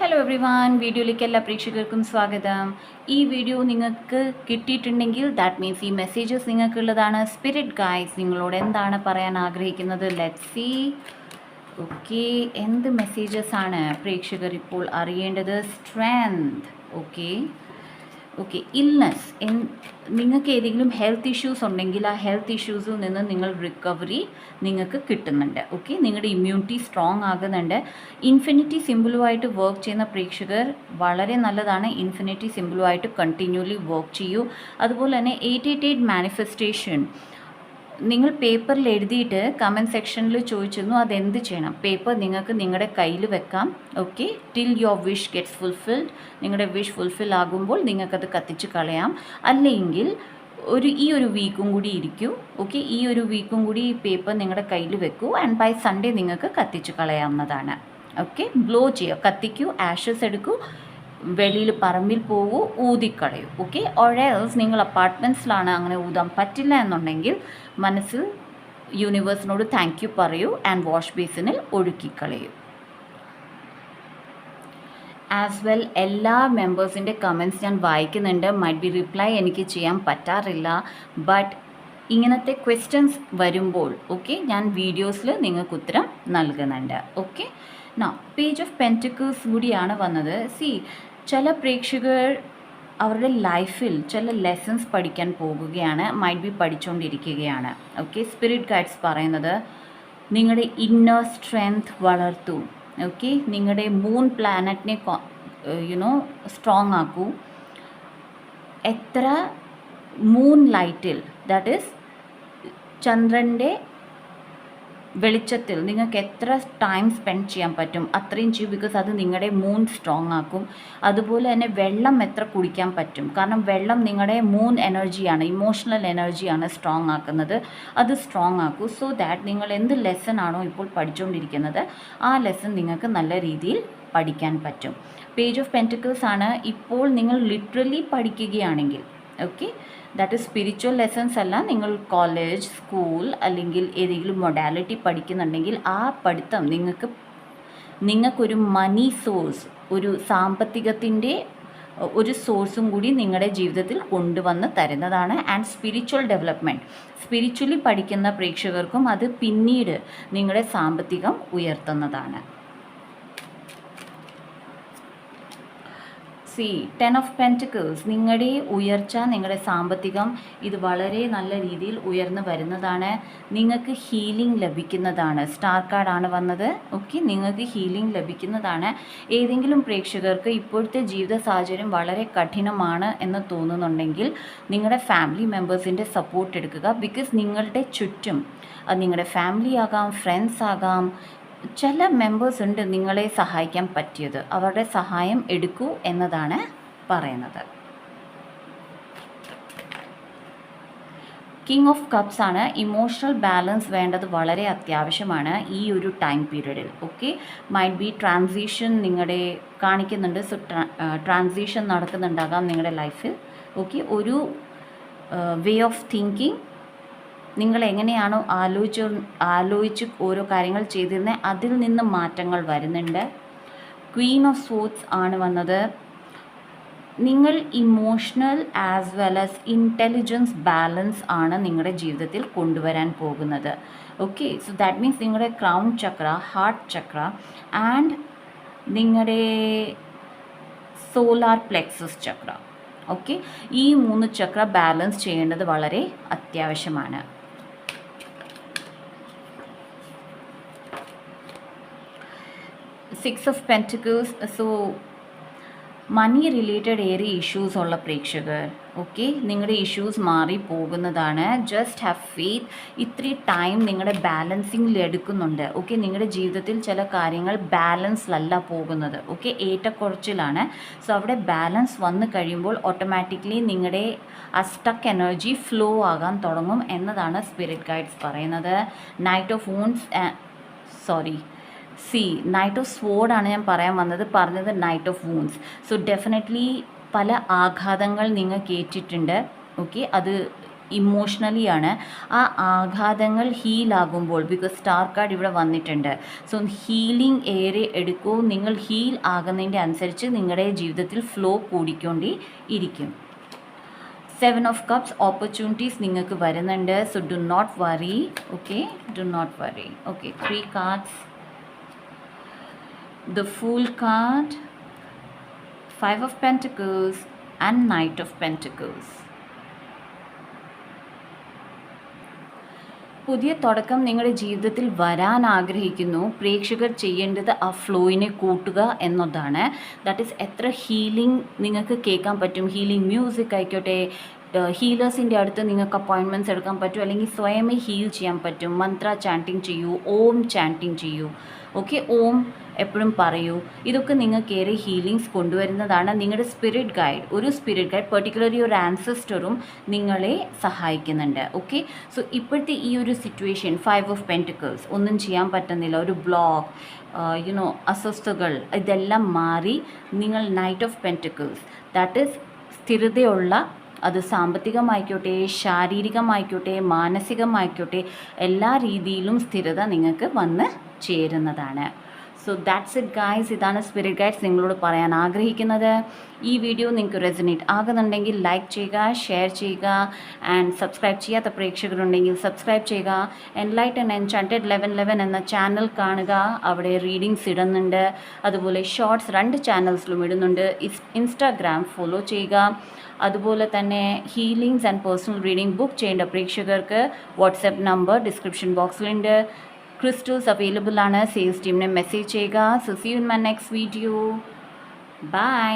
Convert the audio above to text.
Hello every one, വീഡിയോയിലേക്ക് എല്ലാ പ്രേക്ഷകർക്കും സ്വാഗതം. ഈ വീഡിയോ നിങ്ങൾക്ക് കിട്ടിയിട്ടുണ്ടെങ്കിൽ ദാറ്റ് മീൻസ് ഈ മെസ്സേജസ് നിങ്ങൾക്കുള്ളതാണ്. സ്പിരിറ്റ് ഗൈഡ്സ് നിങ്ങളോട് എന്താണ് പറയാൻ ആഗ്രഹിക്കുന്നത്? Let's see. ഓക്കെ, എന്ത് മെസ്സേജസ് ആണ് പ്രേക്ഷകർ ഇപ്പോൾ അറിയേണ്ടത്? സ്ട്രെങ്ത്. Okay, illness. നിങ്ങൾക്ക് ഏതെങ്കിലും ഹെൽത്ത് ഇഷ്യൂസ് ഉണ്ടെങ്കിൽ ആ ഹെൽത്ത് ഇഷ്യൂസിൽ നിന്ന് നിങ്ങൾ റിക്കവറി നിങ്ങൾക്ക് കിട്ടുന്നുണ്ട്. ഓക്കെ, നിങ്ങളുടെ ഇമ്മ്യൂണിറ്റി സ്ട്രോങ് ആകുന്നുണ്ട്. ഇൻഫിനിറ്റി സിമ്പിളുമായിട്ട് വർക്ക് ചെയ്യുന്ന പ്രേക്ഷകർ വളരെ നല്ലതാണ്. ഇൻഫിനിറ്റി സിമ്പിളുമായിട്ട് കണ്ടിന്യൂലി വർക്ക് ചെയ്യൂ. അതുപോലെ തന്നെ 888 മാനിഫെസ്റ്റേഷൻ നിങ്ങൾ പേപ്പറിൽ എഴുതിയിട്ട് കമൻറ്റ് സെക്ഷനിൽ ചോദിച്ചിരുന്നു അതെന്ത് ചെയ്യണം. പേപ്പർ നിങ്ങൾക്ക് നിങ്ങളുടെ കയ്യിൽ വെക്കാം. Okay, till your wish gets fulfilled. നിങ്ങളുടെ വിഷ് ഫുൾഫിൽ ആകുമ്പോൾ നിങ്ങൾക്കത് കത്തിച്ച് കളയാം. അല്ലെങ്കിൽ ഈ ഒരു വീക്കും കൂടി ഇരിക്കൂ. ഓക്കെ, ഈ ഒരു വീക്കും കൂടി ഈ പേപ്പർ നിങ്ങളുടെ കയ്യിൽ വെക്കൂ ആൻഡ് ബൈ സൺഡേ നിങ്ങൾക്ക് കത്തിച്ച് കളയാവുന്നതാണ്. ഓക്കെ, ബ്ലോ ചെയ്യുക, കത്തിക്കൂ, ആഷസ് എടുക്കൂ, വെളിയിൽ പറമ്പിൽ പോകൂ, ഊതിക്കളയൂ. ഓക്കെ, ഓൾസ് നിങ്ങൾ അപ്പാർട്ട്മെൻറ്റ്സിലാണ് അങ്ങനെ ഊതാൻ പറ്റില്ല എന്നുണ്ടെങ്കിൽ മനസ്സിൽ യൂണിവേഴ്സിനോട് താങ്ക് യു പറയൂ ആൻഡ് വാഷ് ബേസിനിൽ ഒഴുക്കിക്കളയൂ. ആസ് വെൽ എല്ലാ മെമ്പേഴ്സിൻ്റെ കമൻറ്റ്സ് ഞാൻ വായിക്കുന്നുണ്ട്. മൈറ്റ് ബി റിപ്ലൈ എനിക്ക് ചെയ്യാൻ പറ്റാറില്ല, ബട്ട് ഇങ്ങനത്തെ ക്വസ്റ്റ്യൻസ് വരുമ്പോൾ ഓക്കെ ഞാൻ വീഡിയോസിൽ നിങ്ങൾക്ക് ഉത്തരം നൽകുന്നുണ്ട്. ഓക്കെ, പേജ് ഓഫ് പെൻറ്റിക്കിൾസ് കൂടിയാണ് വന്നത്. ചില പ്രേക്ഷകർ അവരുടെ ലൈഫിൽ ചില ലെസൺസ് പഠിക്കാൻ പോകുകയാണ്, മൈറ്റ് ബി പഠിച്ചുകൊണ്ടിരിക്കുകയാണ്. ഓക്കെ, സ്പിരിറ്റ് ഗൈഡ്സ് പറയുന്നത് നിങ്ങളുടെ ഇന്നർ സ്ട്രെങ്ത് വളർത്തൂ. ഓക്കെ, നിങ്ങളുടെ മൂൺ പ്ലാനറ്റിനെ സ്ട്രോങ് ആക്കൂ. എത്ര മൂൺ ലൈറ്റിൽ, ദാറ്റ് ഈസ് ചന്ദ്രൻ്റെ വെളിച്ചത്തിൽ നിങ്ങൾക്ക് എത്ര ടൈം സ്പെൻഡ് ചെയ്യാൻ പറ്റും അത്രയും ചെയ്യും. ബിക്കോസ് അത് നിങ്ങളുടെ മൂൺ സ്ട്രോങ് ആക്കും. അതുപോലെ തന്നെ വെള്ളം എത്ര കുടിക്കാൻ പറ്റും, കാരണം വെള്ളം നിങ്ങളുടെ മൂൺ എനർജിയാണ്, ഇമോഷണൽ എനർജിയാണ് സ്ട്രോങ് ആക്കുന്നത്. അത് സ്ട്രോങ് ആക്കൂ. സോ ദാറ്റ് നിങ്ങൾ എന്ത് ലെസൺ ആണോ ഇപ്പോൾ പഠിച്ചുകൊണ്ടിരിക്കുന്നത് ആ ലെസൺ നിങ്ങൾക്ക് നല്ല രീതിയിൽ പഠിക്കാൻ പറ്റും. പേജ് ഓഫ് പെൻറ്റിക്കിൾസ് ആണ്. ഇപ്പോൾ നിങ്ങൾ ലിറ്ററലി പഠിക്കുകയാണെങ്കിൽ okay, that is spiritual lessons അല്ല. നിങ്ങൾ കോളേജ്, സ്കൂൾ അല്ലെങ്കിൽ ഏതെങ്കിലും മൊഡാലിറ്റി പഠിക്കുന്നുണ്ടെങ്കിൽ ആ പഠിത്തം നിങ്ങൾക്കൊരു മണി സോഴ്സ്, ഒരു സാമ്പത്തികത്തിൻ്റെ ഒരു സോഴ്സും കൂടി നിങ്ങളുടെ ജീവിതത്തിൽ കൊണ്ടുവന്ന് തരുന്നതാണ്. ആൻഡ് സ്പിരിച്വൽ ഡെവലപ്മെൻറ്റ്, സ്പിരിച്വലി പഠിക്കുന്ന പ്രേക്ഷകർക്കും അത് പിന്നീട് നിങ്ങളുടെ സാമ്പത്തികം ഉയർത്തുന്നതാണ്. 10 ഓഫ് പെൻറ്റിക്കിൾസ്, നിങ്ങളുടെ ഉയർച്ച, നിങ്ങളുടെ സാമ്പത്തികം ഇത് വളരെ നല്ല രീതിയിൽ ഉയർന്നു വരുന്നതാണ്. നിങ്ങൾക്ക് ഹീലിംഗ് ലഭിക്കുന്നതാണ്. സ്റ്റാർ കാർഡാണ് വന്നത്. ഓക്കെ, നിങ്ങൾക്ക് ഹീലിംഗ് ലഭിക്കുന്നതാണ്. ഏതെങ്കിലും പ്രേക്ഷകർക്ക് ഇപ്പോഴത്തെ ജീവിത സാഹചര്യം വളരെ കഠിനമാണ് എന്ന് തോന്നുന്നുണ്ടെങ്കിൽ നിങ്ങളുടെ ഫാമിലി മെമ്പേഴ്സിൻ്റെ സപ്പോർട്ട് എടുക്കുക. ബിക്കോസ് നിങ്ങളുടെ ചുറ്റും അത് നിങ്ങളുടെ ഫാമിലി ആകാം, ഫ്രണ്ട്സ് ആകാം, ചില മെമ്പേഴ്സ് ഉണ്ട് നിങ്ങളെ സഹായിക്കാൻ പറ്റിയത്. അവരുടെ സഹായം എടുക്കൂ എന്നതാണ് പറയുന്നത്. കിങ് ഓഫ് കപ്സ് ആണ്. ഇമോഷണൽ ബാലൻസ് വേണ്ടത് വളരെ അത്യാവശ്യമാണ് ഈ ഒരു ടൈം പീരീഡിൽ. ഓക്കെ, മൈറ്റ് ബി ട്രാൻസിഷൻ നിങ്ങളുടെ കാണിക്കുന്നുണ്ട്. സോ ട്രാൻസിഷൻ നടക്കുന്നുണ്ടാകാം നിങ്ങളുടെ ലൈഫിൽ. ഓക്കെ, ഒരു വേ ഓഫ് തിങ്കിങ്, നിങ്ങൾ എങ്ങനെയാണോ ആലോചിച്ച് ഓരോ കാര്യങ്ങൾ ചെയ്തിരുന്നത് അതിൽ നിന്ന് മാറ്റങ്ങൾ വരുന്നുണ്ട്. ക്വീൻ ഓഫ് സ്വോർഡ്സ് ആണ് വന്നത്. നിങ്ങൾ emotional as well as intelligence balance ആണ് നിങ്ങളുടെ ജീവിതത്തിൽ കൊണ്ടുവരാൻ പോകുന്നത്. ഓക്കെ, സോ ദാറ്റ് മീൻസ് നിങ്ങളുടെ crown chakra, heart chakra and നിങ്ങളുടെ സോലാർ പ്ലെക്സസ് ചക്ര. ഓക്കെ, ഈ 3 ചക്ര ബാലൻസ് ചെയ്യേണ്ടത് വളരെ അത്യാവശ്യമാണ്. 6 of pentacles. So money related area issues ഉള്ള പ്രേക്ഷകർ ഓക്കെ, നിങ്ങളുടെ ഇഷ്യൂസ് മാറി പോകുന്നതാണ്. Just have faith. ഇത്തിരി ടൈം നിങ്ങളുടെ ബാലൻസിങ്ങിൽ എടുക്കുന്നുണ്ട്. ഓക്കെ, നിങ്ങളുടെ ജീവിതത്തിൽ ചില കാര്യങ്ങൾ ബാലൻസിലല്ല പോകുന്നത്. ഓക്കെ, ഏറ്റക്കുറച്ചിലാണ്. സോ അവിടെ ബാലൻസ് വന്നു കഴിയുമ്പോൾ ഓട്ടോമാറ്റിക്കലി നിങ്ങളുടെ ആ സ്റ്റക്ക് എനർജി ഫ്ലോ ആകാൻ തുടങ്ങും എന്നതാണ് സ്പിരിറ്റ് ഗൈഡ്സ് പറയുന്നത്. Knight of wands knight of സ്വോർഡാണ് ഞാൻ പറഞ്ഞത് knight of wands. So definitely പല ആഘാതങ്ങൾ നിങ്ങൾക്ക് ഏറ്റിട്ടുണ്ട്. ഓക്കെ, അത് ഇമോഷണലി ആണ്. ആ ആഘാതങ്ങൾ ഹീലാകുമ്പോൾ, ബിക്കോസ് സ്റ്റാർ കാർഡ് ഇവിടെ വന്നിട്ടുണ്ട്. സോ ഹീലിംഗ് ഏറെ എടുക്കൂ. നിങ്ങൾ ഹീൽ ആകുന്നതിൻ്റെ അനുസരിച്ച് നിങ്ങളുടെ ജീവിതത്തിൽ ഫ്ലോ കൂടിക്കൊണ്ടേ ഇരിക്കും. 7 ഓഫ് കപ്സ്, ഓപ്പർച്യൂണിറ്റീസ് നിങ്ങൾക്ക് വരുന്നുണ്ട്. So do not worry. Okay, do not worry. Okay, 3 cards. The Fool card, 5 of Pentacles and Knight of Pentacles. പുതിയ തുടക്കം നിങ്ങളുടെ ജീവിതത്തിൽ വരാൻ ആഗ്രഹിക്കുന്നു. പ്രേക്ഷകർ ചെയ്യേണ്ടത് ആ ഫ്ലോയിനെ കൂട്ടുക എന്നതാണ്. ദാറ്റ് ഈസ് എത്ര ഹീലിംഗ് നിങ്ങൾക്ക് കേൾക്കാൻ പറ്റും. ഹീലിംഗ് മ്യൂസിക് ആയിക്കോട്ടെ, ഹീലേഴ്സിൻ്റെ അടുത്ത് നിങ്ങൾക്ക് അപ്പോയിൻമെൻറ്റ്സ് എടുക്കാൻ പറ്റും, അല്ലെങ്കിൽ സ്വയമേ ഹീൽ ചെയ്യാൻ പറ്റും. മന്ത്ര ചാൻറ്റിങ് ചെയ്യൂ, ഓം ചാൻറ്റിങ് ചെയ്യൂ. ഓക്കെ, ഓം എപ്പോഴും പറയൂ. ഇതൊക്കെ നിങ്ങൾക്ക് ഏറെ ഹീലിങ്സ് കൊണ്ടുവരുന്നതാണ്. നിങ്ങളുടെ സ്പിരിറ്റ് ഗൈഡ്, ഒരു സ്പിരിറ്റ് ഗൈഡ്, പെർട്ടിക്കുലർലി ഒരു ആൻസസ്റ്ററും നിങ്ങളെ സഹായിക്കുന്നുണ്ട്. ഓക്കെ, സോ ഇപ്പോഴത്തെ ഈ ഒരു സിറ്റുവേഷൻ, 5 ഓഫ് പെൻറ്റിക്കിൾസ്, ഒന്നും ചെയ്യാൻ പറ്റുന്നില്ല, ഒരു ബ്ലോക്ക്, അസ്വസ്ഥതകൾ, ഇതെല്ലാം മാറി നിങ്ങൾ knight of pentacles, that is സ്ഥിരതയുള്ള, അത് സാമ്പത്തികമായിക്കോട്ടെ, ശാരീരികമായിക്കോട്ടെ, മാനസികമായിക്കോട്ടെ, എല്ലാ രീതിയിലും സ്ഥിരത നിങ്ങൾക്ക് വന്ന് ചേരുന്നതാണ്. So that's it guys. ഇതാണ് സ്പിരിറ്റ് ഗൈഡ്സ് നിങ്ങളോട് പറയാൻ ആഗ്രഹിക്കുന്നത്. ഈ വീഡിയോ നിങ്ങൾക്ക് റെസനേറ്റ് ആകുന്നുണ്ടെങ്കിൽ ലൈക്ക് ചെയ്യുക, ഷെയർ ചെയ്യുക, ആൻഡ് സബ്സ്ക്രൈബ് ചെയ്യാത്ത പ്രേക്ഷകരുണ്ടെങ്കിൽ സബ്സ്ക്രൈബ് ചെയ്യുക. എൻലൈറ്റൻ എൻചാന്റഡ് 1111 എന്ന ചാനൽ കാണുക. അവിടെ റീഡിങ്സ് ഇടുന്നുണ്ട്, അതുപോലെ ഷോർട്സ് 2 ചാനൽസിലും ഇടുന്നുണ്ട്. ഇൻസ്റ്റാഗ്രാം ഫോളോ ചെയ്യുക. അതുപോലെ തന്നെ healings and personal reading book ചെയ്യേണ്ട പ്രേക്ഷകർക്ക് വാട്സാപ്പ് നമ്പർ ഡിസ്ക്രിപ്ഷൻ ബോക്സിലുണ്ട്. ക്രിസ്റ്റൽസ് അവൈലബിൾ ആണ്. സെയിൽസ് ടീമിനെ മെസ്സേജ് ചെയ്യുക. So see you in my next video. By.